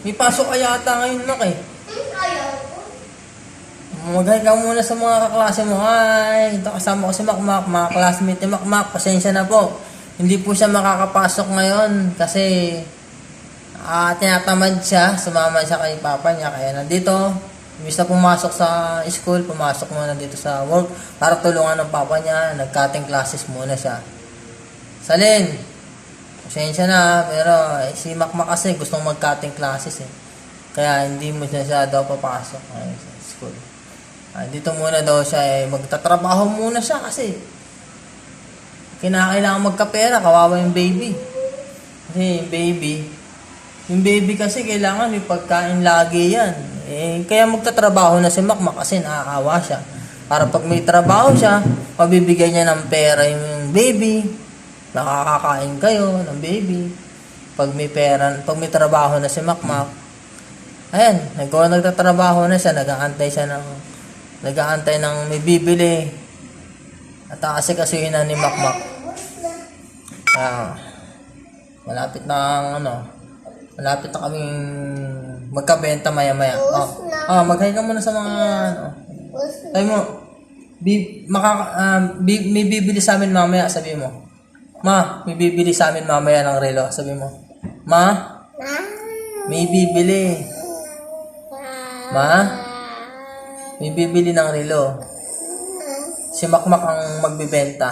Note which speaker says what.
Speaker 1: May pasok ka yata ngayon, Mak eh.
Speaker 2: Ayaw ko.
Speaker 1: Mag-hi ka muna sa mga kaklase mo. Hi, ito kasama ko si Makmak, mga classmate ni Makmak. Pasensya na po. Hindi po siya makakapasok ngayon kasi tinatamad siya. Sumama siya kay papa niya. Kaya nandito, imbis na pumasok sa school, pumasok muna dito sa work para tulungan ng papa niya. Nag-cutting classes muna siya. Salin, pasensya na, pero si Makmak kasi gustong mag-cutting classes eh. Kaya hindi mo siya daw papasok sa school. Dito muna daw siya magtatrabaho muna siya kasi kinakailangan magkapera, kawawa yung baby. Kasi yung baby kasi kailangan may pagkain lagi yan. Kaya magtatrabaho na si Makmak kasi naaawa siya. Para pag may trabaho siya, mabibigyan niya ng pera yung baby. Nakakakain kayo ng baby. Pag may pera, pag may trabaho na si Makmak, ayan, nagtatrabaho na siya, nag-aantay ng may bibili. At kasi na ni Makmak. Malapit na kaming magkabenta maya-maya. Mag-hi ka muna sa mga sabi mo, may bibili sa amin mamaya, sabi mo. Ma, may bibili sa amin mamaya ng relo, sabi mo. Ma, may bibili. Ma, may bibili ng relo. Si Makmak ang magbibenta.